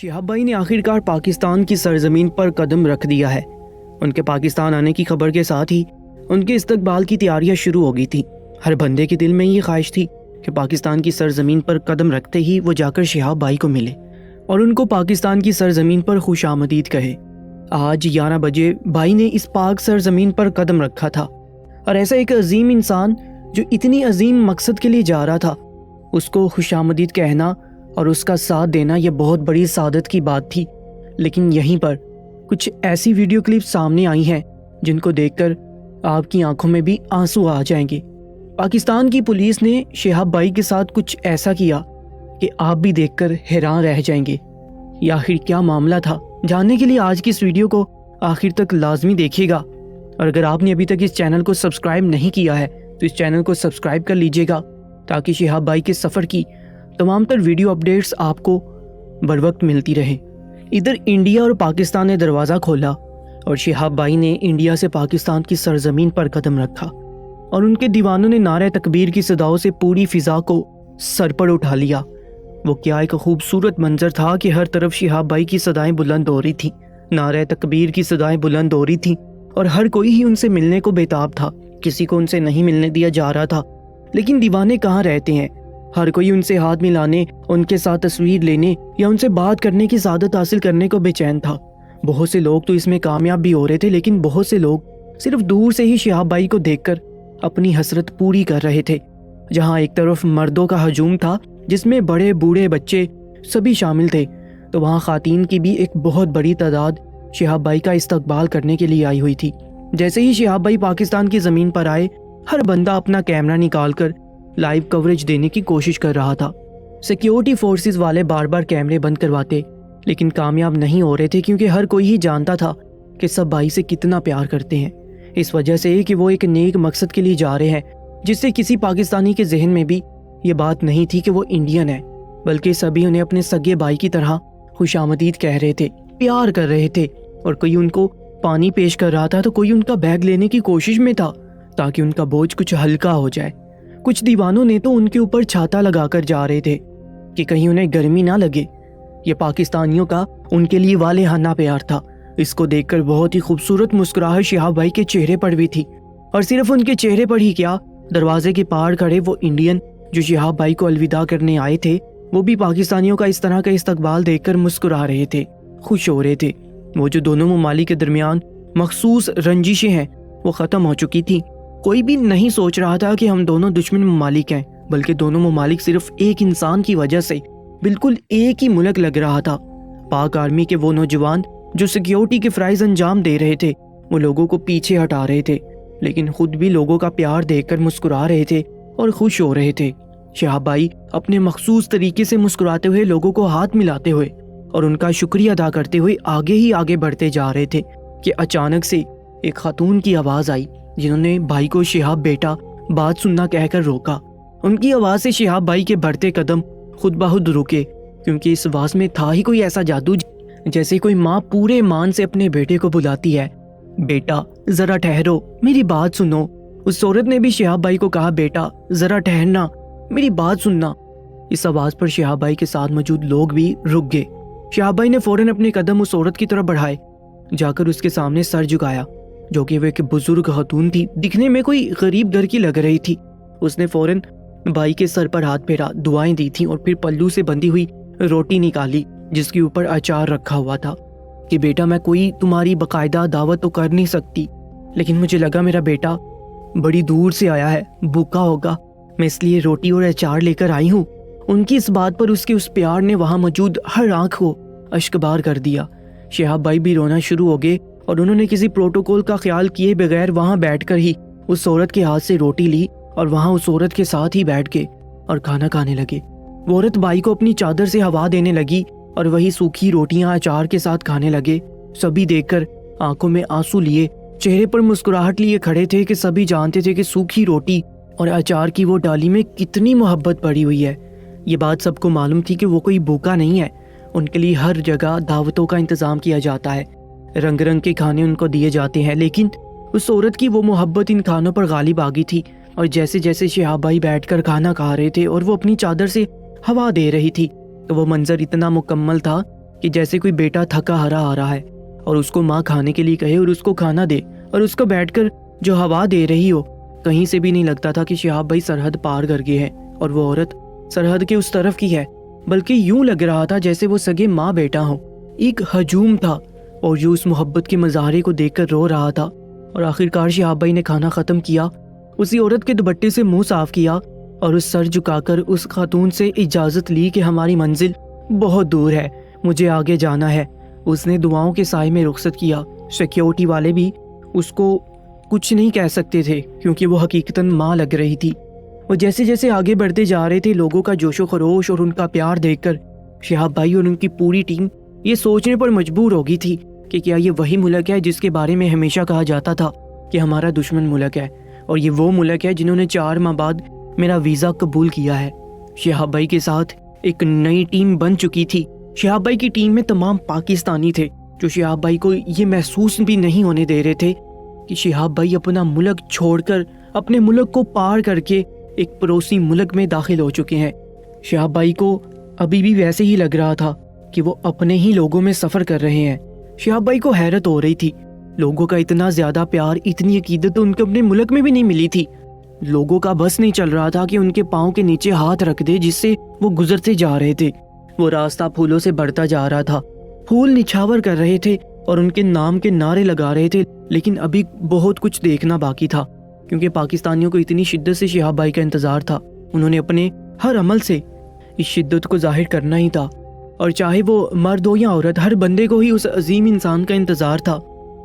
شہاب بھائی نے آخرکار پاکستان کی سرزمین پر قدم رکھ دیا ہے۔ ان کے پاکستان آنے کی خبر کے ساتھ ہی ان کے استقبال کی تیاریاں شروع ہو گئی تھیں۔ ہر بندے کے دل میں یہ خواہش تھی کہ پاکستان کی سرزمین پر قدم رکھتے ہی وہ جا کر شہاب بھائی کو ملے اور ان کو پاکستان کی سرزمین پر خوش آمدید کہے۔ آج 11 بجے بھائی نے اس پاک سرزمین پر قدم رکھا تھا اور ایسا ایک عظیم انسان جو اتنی عظیم مقصد کے لیے جا رہا تھا، اس کو خوش آمدید کہنا اور اس کا ساتھ دینا یہ بہت بڑی سعادت کی بات تھی۔ لیکن یہیں پر کچھ ایسی ویڈیو کلپ سامنے آئی ہیں جن کو دیکھ کر آپ کی آنکھوں میں بھی آنسو آ جائیں گے۔ پاکستان کی پولیس نے شہاب بھائی کے ساتھ کچھ ایسا کیا کہ آپ بھی دیکھ کر حیران رہ جائیں گے۔ یہ آخر کیا معاملہ تھا، جاننے کے لیے آج کی اس ویڈیو کو آخر تک لازمی دیکھیے گا، اور اگر آپ نے ابھی تک اس چینل کو سبسکرائب نہیں کیا ہے تو اس چینل کو سبسکرائب کر لیجئے گا تاکہ شہاب بھائی کے سفر کی تمام تر ویڈیو اپڈیٹس آپ کو بروقت ملتی رہیں۔ ادھر انڈیا اور پاکستان نے دروازہ کھولا اور شہاب بھائی نے انڈیا سے پاکستان کی سرزمین پر قدم رکھا اور ان کے دیوانوں نے نعرہ تکبیر کی صداؤں سے پوری فضا کو سر پر اٹھا لیا۔ وہ کیا ایک خوبصورت منظر تھا کہ ہر طرف شہاب بھائی کی صدائیں بلند ہو رہی تھیں، نعرہ تکبیر کی صدائیں بلند ہو رہی تھیں اور ہر کوئی ہی ان سے ملنے کو بےتاب تھا، کسی کو ان سے نہیں ملنے دیا جا رہا تھا۔ لیکن دیوانے کہاں رہتے ہیں، ہر کوئی ان سے ہاتھ ملانے، ان کے ساتھ تصویر لینے یا ان سے بات کرنے کی سعادت حاصل کرنے کو بے چین تھا۔ بہت سے لوگ تو اس میں کامیاب بھی ہو رہے تھے، لیکن بہت سے لوگ صرف دور سے ہی شہاب بھائی کو دیکھ کر اپنی حسرت پوری کر رہے تھے۔ جہاں ایک طرف مردوں کا ہجوم تھا جس میں بڑے بوڑھے بچے سبھی شامل تھے، تو وہاں خواتین کی بھی ایک بہت بڑی تعداد شہاب بھائی کا استقبال کرنے کے لیے آئی ہوئی تھی۔ جیسے ہی شہاب بھائی پاکستان کی زمین پر آئے، ہر بندہ اپنا کیمرہ نکال کر لائیو کوریج دینے کی کوشش کر رہا تھا۔ سیکیورٹی فورسز والے بار بار کیمرے بند کرواتے لیکن کامیاب نہیں ہو رہے تھے، کیونکہ ہر کوئی ہی جانتا تھا کہ سب بھائی سے کتنا پیار کرتے ہیں، اس وجہ سے کہ وہ ایک نیک مقصد کے لیے جا رہے ہیں، جس سے کسی پاکستانی کے ذہن میں بھی یہ بات نہیں تھی کہ وہ انڈین ہے، بلکہ سبھی انہیں اپنے سگے بھائی کی طرح خوش آمدید کہہ رہے تھے، پیار کر رہے تھے، اور کوئی ان کو پانی پیش کر رہا تھا تو کوئی ان کا بیگ لینے کی کوشش میں تھا تاکہ ان کا بوجھ کچھ ہلکا ہو جائے۔ کچھ دیوانوں نے تو ان کے اوپر چھاتا لگا کر جا رہے تھے کہ کہیں انہیں گرمی نہ لگے۔ یہ پاکستانیوں کا ان کے لیے والہانہ پیار تھا۔ اس کو دیکھ کر بہت ہی خوبصورت مسکراہٹ شہاب بھائی کے چہرے پر بھی تھی، اور صرف ان کے چہرے پر ہی کیا، دروازے کے پار کھڑے وہ انڈین جو شہاب بھائی کو الوداع کرنے آئے تھے، وہ بھی پاکستانیوں کا اس طرح کا استقبال دیکھ کر مسکرا رہے تھے، خوش ہو رہے تھے۔ وہ جو دونوں ممالک کے درمیان مخصوص رنجشیں ہیں وہ ختم ہو چکی تھی۔ کوئی بھی نہیں سوچ رہا تھا کہ ہم دونوں دشمن ممالک ہیں، بلکہ دونوں ممالک صرف ایک انسان کی وجہ سے بالکل ایک ہی ملک لگ رہا تھا۔ پاک آرمی کے وہ نوجوان جو سیکیورٹی کے فرائض انجام دے رہے تھے، وہ لوگوں کو پیچھے ہٹا رہے تھے، لیکن خود بھی لوگوں کا پیار دیکھ کر مسکرا رہے تھے اور خوش ہو رہے تھے۔ شہاب بھائی اپنے مخصوص طریقے سے مسکراتے ہوئے لوگوں کو ہاتھ ملاتے ہوئے اور ان کا شکریہ ادا کرتے ہوئے آگے ہی آگے بڑھتے جا رہے تھے کہ اچانک سے ایک خاتون کی آواز آئی، جنہوں نے بھائی کو شہاب بیٹا بات سننا کہہ کر روکا۔ ان کی آواز سے شہاب بھائی کے بڑھتے قدم خود بخود رکے، کیونکہ اس آواز میں تھا ہی کوئی ایسا جادو جیسے کوئی ماں پورے مان سے اپنے بیٹے کو بلاتی ہے، بیٹا ذرا ٹھہرو، میری بات سنو۔ اس عورت نے بھی شہاب بھائی کو کہا، بیٹا ذرا ٹھہرنا، میری بات سننا۔ اس آواز پر شہاب بھائی کے ساتھ موجود لوگ بھی رک گئے۔ شہاب بھائی نے فوراً اپنے قدم اس عورت کی طرف بڑھائے، جا کر اس کے سامنے سر جھکایا، جو کہ وہ ایک بزرگ خاتون تھی، دکھنے میں کوئی غریب گھر کی لگ رہی تھی۔ اس نے فوراً بھائی کے سر پر ہاتھ پھیرا، دعائیں دی تھیں، اور پھر پلو سے بندھی ہوئی روٹی نکالی جس کے اوپر اچار رکھا ہوا تھا، کہ بیٹا میں کوئی تمہاری باقاعدہ دعوت تو کر نہیں سکتی، لیکن مجھے لگا میرا بیٹا بڑی دور سے آیا ہے، بھوکا ہوگا، میں اس لیے روٹی اور اچار لے کر آئی ہوں۔ ان کی اس بات پر اس کے اس پیار نے وہاں موجود ہر آنکھ کو اشکبار کر دیا۔ شہاب بھائی بھی رونا شروع ہو گئے، اور انہوں نے کسی پروٹوکول کا خیال کیے بغیر وہاں بیٹھ کر ہی اس عورت کے ہاتھ سے روٹی لی اور وہاں اس عورت کے ساتھ ہی بیٹھ کے اور کھانا کھانے لگے۔ وہ عورت بھائی کو اپنی چادر سے ہوا دینے لگی اور وہی سوکھی روٹیاں اچار کے ساتھ کھانے لگے۔ سبھی دیکھ کر آنکھوں میں آنسو لیے، چہرے پر مسکراہٹ لیے کھڑے تھے کہ سبھی جانتے تھے کہ سوکھی روٹی اور اچار کی وہ ڈالی میں کتنی محبت پڑی ہوئی ہے۔ یہ بات سب کو معلوم تھی کہ وہ کوئی بھوکا نہیں ہے، ان کے لیے ہر جگہ دعوتوں کا انتظام کیا جاتا ہے، رنگ رنگ کے کھانے ان کو دیے جاتے ہیں، لیکن اس عورت کی وہ محبت ان کھانوں پر غالب آ گئی تھی، اور جیسے جیسے شہاب بھائی بیٹھ کر کھانا کھا رہے تھے اور وہ اپنی چادر سے ہوا دے رہی تھی، تو وہ منظر اتنا مکمل تھا کہ جیسے کوئی بیٹا تھکا ہرا آ رہا ہے اور اس کو ماں کھانے کے لیے کہے اور اس کو کھانا دے اور اس کو بیٹھ کر جو ہوا دے رہی ہو، کہیں سے بھی نہیں لگتا تھا کہ شہاب بھائی سرحد پار کر گئے ہیں اور وہ عورت سرحد کے اس طرف کی ہے، بلکہ یوں لگ رہا تھا جیسے وہ سگے ماں بیٹا ہو۔ ایک ہجوم تھا اور جو اس محبت کے مظاہرے کو دیکھ کر رو رہا تھا، اور آخرکار شہاب بھائی نے کھانا ختم کیا، اسی عورت کے دوپٹے سے منہ صاف کیا اور اس سر جھکا کر اس خاتون سے اجازت لی کہ ہماری منزل بہت دور ہے، مجھے آگے جانا ہے۔ اس نے دعاؤں کے سائے میں رخصت کیا۔ سیکیورٹی والے بھی اس کو کچھ نہیں کہہ سکتے تھے کیونکہ وہ حقیقتاً ماں لگ رہی تھی۔ وہ جیسے جیسے آگے بڑھتے جا رہے تھے، لوگوں کا جوش و خروش اور ان کا پیار دیکھ کر شہاب بھائی اور ان کی پوری ٹیم یہ سوچنے پر مجبور ہو گئی تھی کہ کیا یہ وہی ملک ہے جس کے بارے میں ہمیشہ کہا جاتا تھا کہ ہمارا دشمن ملک ہے، اور یہ وہ ملک ہے جنہوں نے 4 ماہ بعد میرا ویزا قبول کیا ہے۔ شہاب بھائی کے ساتھ ایک نئی ٹیم بن چکی تھی۔ شہاب بھائی کی ٹیم میں تمام پاکستانی تھے جو شہاب بھائی کو یہ محسوس بھی نہیں ہونے دے رہے تھے کہ شہاب بھائی اپنا ملک چھوڑ کر، اپنے ملک کو پار کر کے ایک پڑوسی ملک میں داخل ہو چکے ہیں۔ شہاب بھائی کو ابھی بھی ویسے ہی لگ رہا تھا کہ وہ اپنے ہی لوگوں میں سفر کر رہے ہیں۔ شہاب بھائی کو حیرت ہو رہی تھی، لوگوں کا اتنا زیادہ پیار، اتنی عقیدت تو ان کو اپنے ملک میں بھی نہیں ملی تھی۔ لوگوں کا بس نہیں چل رہا تھا کہ ان کے پاؤں کے نیچے ہاتھ رکھ دے جس سے وہ گزرتے جا رہے تھے۔ وہ راستہ پھولوں سے بڑھتا جا رہا تھا، پھول نچھاور کر رہے تھے اور ان کے نام کے نعرے لگا رہے تھے، لیکن ابھی بہت کچھ دیکھنا باقی تھا کیونکہ پاکستانیوں کو اتنی شدت سے شہاب بھائی کا انتظار تھا۔ انہوں نے اپنے ہر عمل سے اس شدت کو ظاہر کرنا ہی تھا، اور چاہے وہ مرد ہو یا عورت، ہر بندے کو ہی اس عظیم انسان کا انتظار تھا۔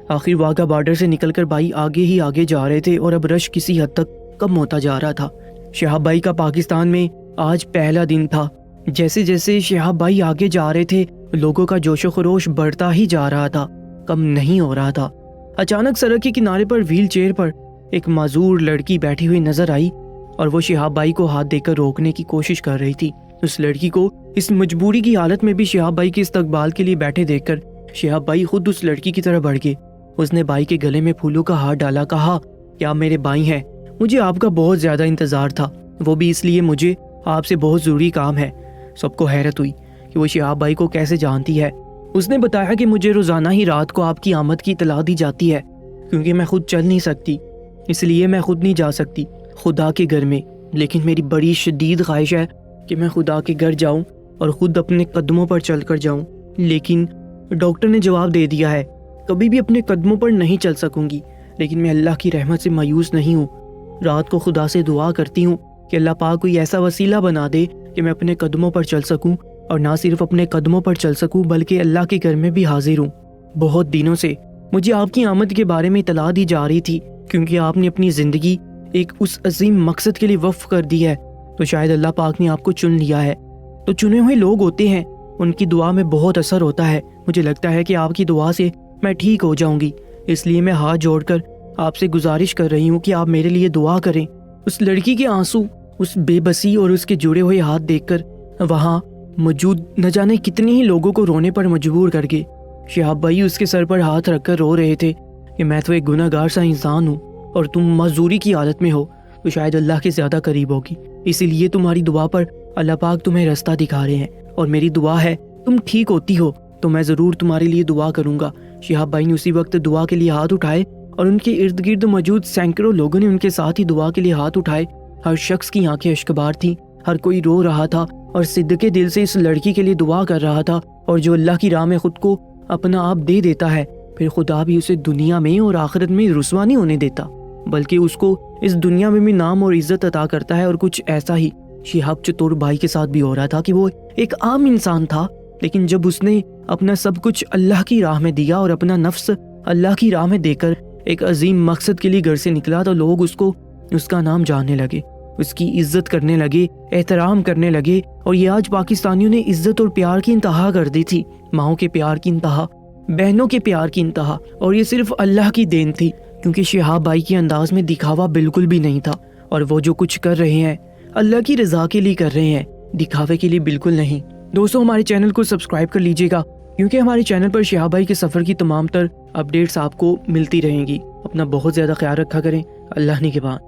آخر واگا بارڈر سے نکل کر بھائی آگے ہی آگے جا رہے تھے اور اب رش کسی حد تک کم ہوتا جا رہا تھا۔ شہاب بھائی کا پاکستان میں آج پہلا دن تھا۔ جیسے جیسے شہاب بھائی آگے جا رہے تھے، لوگوں کا جوش و خروش بڑھتا ہی جا رہا تھا، کم نہیں ہو رہا تھا۔ اچانک سڑک کے کنارے پر ویل چیئر پر ایک معذور لڑکی بیٹھی ہوئی نظر آئی اور وہ شہاب بھائی کو ہاتھ دے کر روکنے کی کوشش کر رہی تھی۔ اس لڑکی کو اس مجبوری کی حالت میں بھی شہاب بھائی کے استقبال کے لیے بیٹھے دیکھ کر شہاب بھائی خود اس لڑکی کی طرف بڑھ گئے۔ اس نے بھائی کے گلے میں پھولوں کا ہاتھ ڈالا، کہا کہ آپ میرے بھائی ہیں، مجھے آپ کا بہت زیادہ انتظار تھا، وہ بھی اس لیے مجھے آپ سے بہت ضروری کام ہے۔ سب کو حیرت ہوئی کہ وہ شہاب بھائی کو کیسے جانتی ہے۔ اس نے بتایا کہ مجھے روزانہ ہی رات کو آپ کی آمد کی اطلاع دی جاتی ہے کیونکہ میں خود چل نہیں سکتی، اس لیے میں خود نہیں جا سکتی خدا کے گھر میں، لیکن میری بڑی شدید خواہش ہے کہ میں خدا کے گھر جاؤں اور خود اپنے قدموں پر چل کر جاؤں، لیکن ڈاکٹر نے جواب دے دیا ہے کبھی بھی اپنے قدموں پر نہیں چل سکوں گی، لیکن میں اللہ کی رحمت سے مایوس نہیں ہوں۔ رات کو خدا سے دعا کرتی ہوں کہ اللہ پاک کوئی ایسا وسیلہ بنا دے کہ میں اپنے قدموں پر چل سکوں، اور نہ صرف اپنے قدموں پر چل سکوں بلکہ اللہ کے گھر میں بھی حاضر ہوں۔ بہت دنوں سے مجھے آپ کی آمد کے بارے میں اطلاع دی جا رہی تھی کیونکہ آپ نے اپنی زندگی ایک اس عظیم مقصد کے لیے وقف کر دی ہے، تو شاید اللہ پاک نے آپ کو چن لیا ہے۔ تو چنے ہوئے لوگ ہوتے ہیں، ان کی دعا میں بہت اثر ہوتا ہے۔ مجھے لگتا ہے کہ آپ کی دعا سے میں ٹھیک ہو جاؤں گی، اس لیے میں ہاتھ جوڑ کر آپ سے گزارش کر رہی ہوں کہ آپ میرے لیے دعا کریں۔ اس لڑکی کے آنسو، اس بے بسی اور اس کے جڑے ہوئے ہاتھ دیکھ کر وہاں موجود نہ جانے کتنے ہی لوگوں کو رونے پر مجبور کر گئے۔ شہاب بھائی اس کے سر پر ہاتھ رکھ کر رو رہے تھے کہ میں تو ایک گناہ گار سا انسان ہوں اور تم معذوری کی حالت میں ہو تو شاید اللہ کے زیادہ قریب ہوگی، اسی لیے تمہاری دعا پر اللہ پاک تمہیں رستہ دکھا رہے ہیں، اور میری دعا ہے تم ٹھیک ہوتی ہو تو میں ضرور تمہارے لیے دعا کروں گا۔ شہاب بھائی نے اسی وقت دعا کے لیے ہاتھ اٹھائے اور ان کے ارد گرد موجود سینکڑوں لوگوں نے ان کے ساتھ ہی دعا کے لیے ہاتھ اٹھائے۔ ہر شخص کی آنکھیں اشکبار تھیں، ہر کوئی رو رہا تھا اور صدقے دل سے اس لڑکی کے لیے دعا کر رہا تھا، اور جو اللہ کی راہ میں خود کو اپنا آپ دے دیتا ہے پھر خدا بھی اسے دنیا میں اور آخرت میں رسوا نہیں ہونے دیتا، بلکہ اس کو اس دنیا میں بھی نام اور عزت عطا کرتا ہے۔ اور کچھ ایسا ہی شہاب چتور بھائی کے ساتھ بھی ہو رہا تھا کہ وہ ایک عام انسان تھا، لیکن جب اس نے اپنا سب کچھ اللہ کی راہ میں دیا اور اپنا نفس اللہ کی راہ میں دے کر ایک عظیم مقصد کے لیے گھر سے نکلا تو لوگ اس کو اس کا نام جاننے لگے، اس کی عزت کرنے لگے، احترام کرنے لگے، اور یہ آج پاکستانیوں نے عزت اور پیار کی انتہا کر دی تھی، ماؤں کے پیار کی انتہا، بہنوں کے پیار کی انتہا، اور یہ صرف اللہ کی دین تھی کیونکہ شہاب بھائی کے انداز میں دکھاوا بالکل بھی نہیں تھا، اور وہ جو کچھ کر رہے ہیں اللہ کی رضا کے لیے کر رہے ہیں، دکھاوے کے لیے بالکل نہیں۔ دوستوں ہمارے چینل کو سبسکرائب کر لیجیے گا کیونکہ ہمارے چینل پر شہاب بھائی کے سفر کی تمام تر اپڈیٹس آپ کو ملتی رہیں گی۔ اپنا بہت زیادہ خیال رکھا کریں، اللہ نگہبان۔